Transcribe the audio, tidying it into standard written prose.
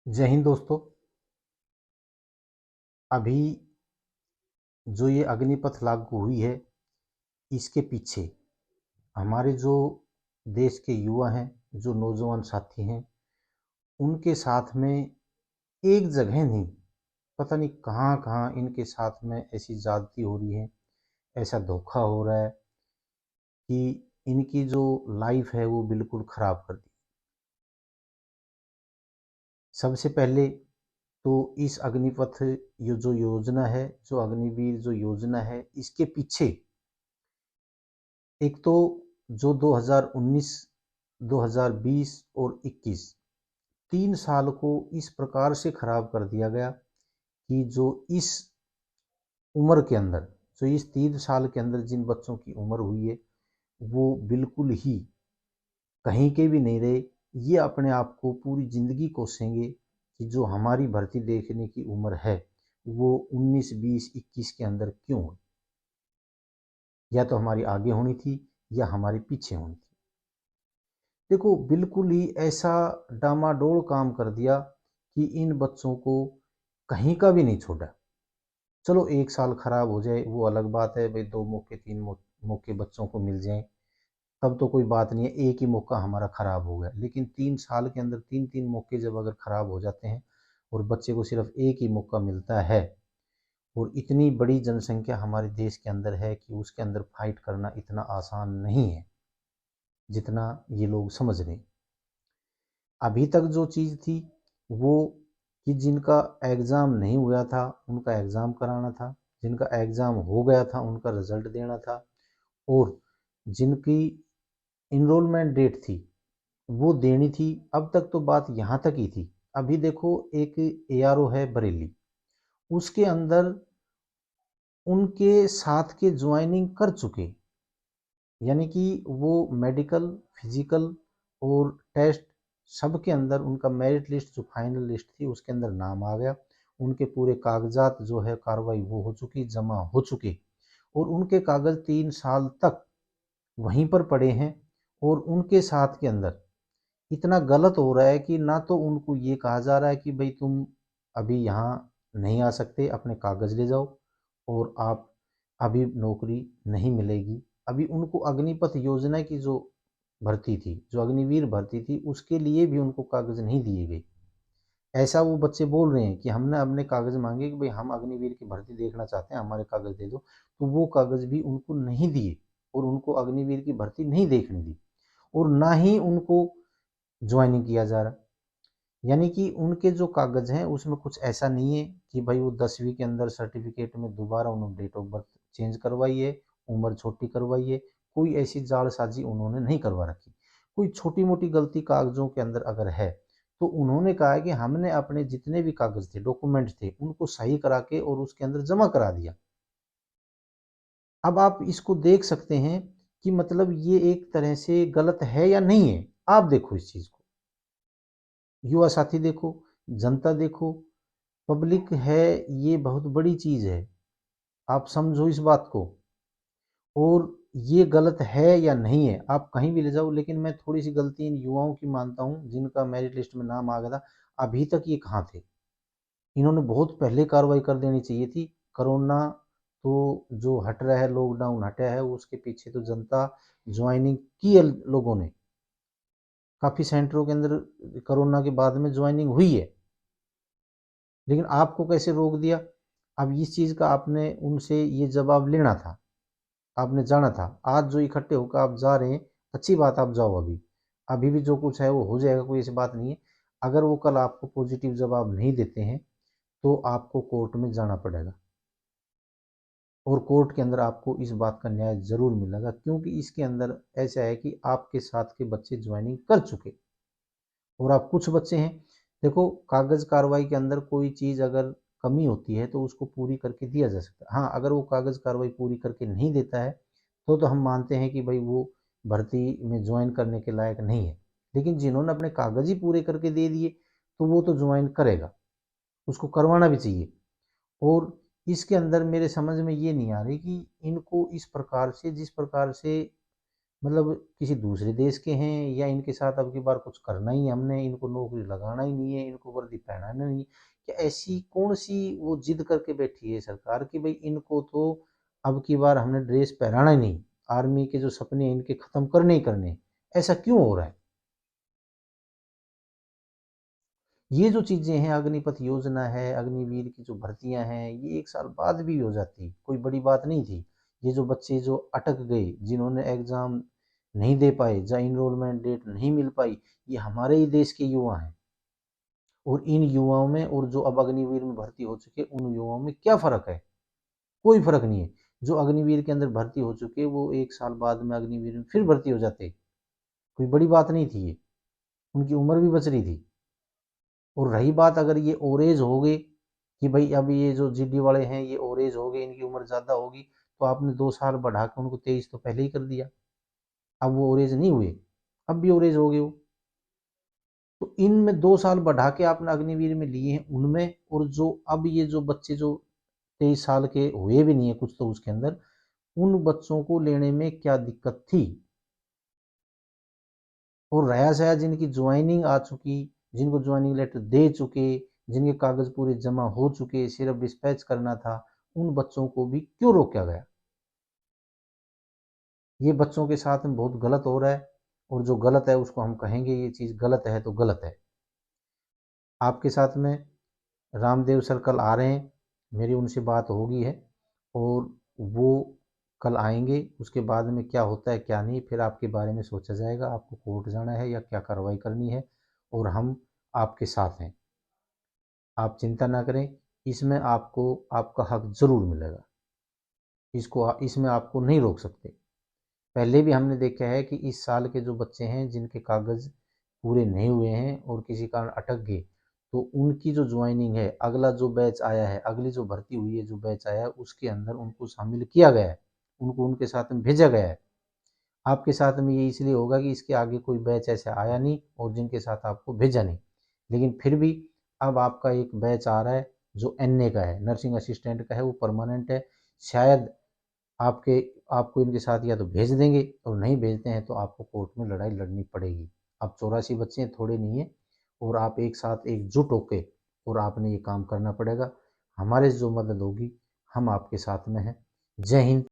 जय हिंद दोस्तों। अभी जो ये अग्निपथ लागू हुई है, इसके पीछे हमारे जो देश के युवा हैं, जो नौजवान साथी हैं, उनके साथ में एक जगह नहीं, पता नहीं कहाँ कहाँ इनके साथ में ऐसी ज्यादती हो रही है, ऐसा धोखा हो रहा है कि इनकी जो लाइफ है वो बिल्कुल खराब कर दी। सबसे पहले तो इस अग्निपथ ये जो योजना है, जो अग्निवीर जो योजना है, इसके पीछे एक तो जो 2019, 2020 और 21 3 साल को इस प्रकार से खराब कर दिया गया कि जो इस उम्र के अंदर, जो इस 3 साल के अंदर जिन बच्चों की उम्र हुई है, वो बिल्कुल ही कहीं के भी नहीं रहे। ये अपने आप को पूरी जिंदगी कोसेंगे कि जो हमारी भर्ती देखने की उम्र है वो 19, 20, 21 के अंदर क्यों हुई। या तो हमारी आगे होनी थी या हमारी पीछे होनी थी। देखो, बिल्कुल ही ऐसा डामाडोल काम कर दिया कि इन बच्चों को कहीं का भी नहीं छोड़ा। चलो 1 साल खराब हो जाए वो अलग बात है भाई, 2 मौके 3 मौके बच्चों को मिल जाए तब तो कोई बात नहीं है। एक ही मौका हमारा खराब हो गया, लेकिन 3 साल के अंदर 3 3 मौके जब अगर खराब हो जाते हैं और बच्चे को सिर्फ एक ही मौका मिलता है, और इतनी बड़ी जनसंख्या हमारे देश के अंदर है कि उसके अंदर फाइट करना इतना आसान नहीं है जितना ये लोग समझ रहे हैं। अभी तक जो चीज़ थी वो कि जिनका एग्ज़ाम नहीं हुआ था उनका एग्ज़ाम कराना था, जिनका एग्ज़ाम हो गया था उनका रिजल्ट देना था, और जिनकी इनरोलमेंट डेट थी वो देनी थी। अब तक तो बात यहाँ तक ही थी। अभी देखो, एक एआरओ है बरेली, उसके अंदर उनके साथ के ज्वाइनिंग कर चुके, यानी कि वो मेडिकल, फिजिकल और टेस्ट सब के अंदर उनका मेरिट लिस्ट जो फाइनल लिस्ट थी उसके अंदर नाम आ गया। उनके पूरे कागजात जो है कार्रवाई वो हो चुकी, जमा हो चुके, और उनके कागज 3 साल तक वहीं पर पड़े हैं। और उनके साथ के अंदर इतना गलत हो रहा है कि ना तो उनको ये कहा जा रहा है कि भाई तुम अभी यहाँ नहीं आ सकते, अपने कागज ले जाओ और आप अभी नौकरी नहीं मिलेगी। अभी उनको अग्निपथ योजना की जो भर्ती थी, जो अग्निवीर भर्ती थी, उसके लिए भी उनको कागज नहीं दिए गए। ऐसा वो बच्चे बोल रहे हैं कि हमने अपने कागज मांगे कि भाई हम अग्निवीर की भर्ती देखना चाहते हैं, हमारे कागज दे दो, तो वो कागज भी उनको नहीं दिए और उनको अग्निवीर की भर्ती नहीं देखने दी, और ना ही उनको ज्वाइनिंग किया जा रहा। यानी कि उनके जो कागज हैं उसमें कुछ ऐसा नहीं है कि भाई वो 10वीं के अंदर सर्टिफिकेट में दोबारा उन्होंने डेट ऑफ बर्थ चेंज करवाई है, उम्र छोटी करवाई है। कोई ऐसी जालसाजी उन्होंने नहीं करवा रखी। कोई छोटी मोटी गलती कागजों के अंदर अगर है तो उन्होंने कहा है कि हमने अपने जितने भी कागज थे, डॉक्यूमेंट थे, उनको सही करा के और उसके अंदर जमा करा दिया। अब आप इसको देख सकते हैं कि मतलब ये एक तरह से गलत है या नहीं है। आप देखो इस चीज को, युवा साथी देखो, जनता देखो, पब्लिक है, ये बहुत बड़ी चीज है। आप समझो इस बात को। और ये गलत है या नहीं है आप कहीं भी ले जाओ, लेकिन मैं थोड़ी सी गलती इन युवाओं की मानता हूँ जिनका मेरिट लिस्ट में नाम आ गया था। अभी तक ये कहाँ थे? इन्होंने बहुत पहले कार्रवाई कर देनी चाहिए थी। कोरोना तो जो हट रहा है, लॉकडाउन हटा है, उसके पीछे तो जनता ज्वाइनिंग की है लोगों ने। काफी सेंटरों के अंदर कोरोना के बाद में ज्वाइनिंग हुई है, लेकिन आपको कैसे रोक दिया? अब इस चीज का आपने उनसे ये जवाब लेना था, आपने जाना था। आज जो इकट्ठे होकर आप जा रहे हैं, अच्छी बात, आप जाओ। अभी अभी भी जो कुछ है वो हो जाएगा, कोई ऐसी बात नहीं है। अगर वो कल आपको पॉजिटिव जवाब नहीं देते हैं तो आपको कोर्ट में जाना पड़ेगा, और कोर्ट के अंदर आपको इस बात का न्याय जरूर मिलेगा, क्योंकि इसके अंदर ऐसा है कि आपके साथ के बच्चे ज्वाइनिंग कर चुके और आप कुछ बच्चे हैं। देखो, कागज कार्रवाई के अंदर कोई चीज़ अगर कमी होती है तो उसको पूरी करके दिया जा सकता है। हाँ, अगर वो कागज कार्रवाई पूरी करके नहीं देता है तो हम मानते हैं कि भाई वो भर्ती में ज्वाइन करने के लायक नहीं है। लेकिन जिन्होंने अपने कागज ही पूरे करके दे दिए तो वो तो ज्वाइन करेगा, उसको करवाना भी चाहिए। और इसके अंदर मेरे समझ में ये नहीं आ रही कि इनको इस प्रकार से, जिस प्रकार से मतलब किसी दूसरे देश के हैं, या इनके साथ अब की बार कुछ करना ही है हमने, इनको नौकरी लगाना ही नहीं है, इनको वर्दी पहनाना नहीं है। क्या ऐसी कौन सी वो जिद करके बैठी है सरकार कि भाई इनको तो अब की बार हमने ड्रेस पहनाना ही नहीं, आर्मी के जो सपने हैं इनके खत्म करने ही करने हैं। ऐसा क्यों हो रहा है? ये जो चीजें हैं, अग्निपथ योजना है, अग्निवीर की जो भर्तियां हैं, ये एक साल बाद भी हो जाती, कोई बड़ी बात नहीं थी। ये जो बच्चे जो अटक गए, जिन्होंने एग्जाम नहीं दे पाए, जहाँ इनरोलमेंट डेट नहीं मिल पाई, ये हमारे ही देश के युवा हैं। और इन युवाओं में और जो अब अग्निवीर में भर्ती हो चुके उन युवाओं में क्या फर्क है? कोई फर्क नहीं है। जो अग्निवीर के अंदर भर्ती हो चुके वो एक साल बाद में अग्निवीर में फिर भर्ती हो जाते, कोई बड़ी बात नहीं थी ये, उनकी उम्र भी बच रही थी। और रही बात, अगर ये ओवरेज हो गए कि भाई अब ये जो जीडी वाले हैं ये ओवरेज हो गए, इनकी उम्र ज़्यादा होगी, तो आपने 2 साल बढ़ा के उनको 23 तो पहले ही कर दिया। अब वो ओवरेज नहीं हुए, अब भी ओवरेज हो गए वो। तो इनमें 2 साल बढ़ा के आपने अग्निवीर में लिए हैं उनमें, और जो अब ये जो बच्चे जो 23 साल के हुए भी नहीं है कुछ तो उसके अंदर, उन बच्चों को लेने में क्या दिक्कत थी? और रहा सया जिनकी ज्वाइनिंग आ चुकी, जिनको ज्वाइनिंग लेटर दे चुके, जिनके कागज पूरे जमा हो चुके, सिर्फ डिस्पैच करना था, उन बच्चों को भी क्यों रोका गया? ये बच्चों के साथ में बहुत गलत हो रहा है, और जो गलत है उसको हम कहेंगे ये चीज़ गलत है तो गलत है। आपके साथ में रामदेव सर कल आ रहे हैं, मेरी उनसे बात होगी है, और वो कल आएंगे, उसके बाद में क्या होता है क्या नहीं फिर आपके बारे में सोचा जाएगा, आपको कोर्ट जाना है या क्या कार्रवाई करनी है, और हम आपके साथ हैं। आप चिंता ना करें, इसमें आपको आपका हक ज़रूर मिलेगा, इसमें आपको नहीं रोक सकते। पहले भी हमने देखा है कि इस साल के जो बच्चे हैं जिनके कागज़ पूरे नहीं हुए हैं और किसी कारण अटक गए, तो उनकी जो ज्वाइनिंग है, अगला जो बैच आया है, अगली जो भर्ती हुई है, जो बैच आया है, उसके अंदर उनको शामिल किया गया है, उनको उनके साथ में भेजा गया है। आपके साथ में ये इसलिए होगा कि इसके आगे कोई बैच ऐसा आया नहीं और जिनके साथ आपको भेजा नहीं, लेकिन फिर भी अब आपका एक बैच आ रहा है जो एनए का है, नर्सिंग असिस्टेंट का है, वो परमानेंट है। शायद आपके आपको इनके साथ या तो भेज देंगे, और नहीं भेजते हैं तो आपको कोर्ट में लड़ाई लड़नी पड़ेगी। अब 84 बच्चे हैं, थोड़े नहीं है, और आप एक साथ एकजुट होके और आपने ये काम करना पड़ेगा। हमारे से जो मदद होगी हम आपके साथ में हैं। जय हिंद।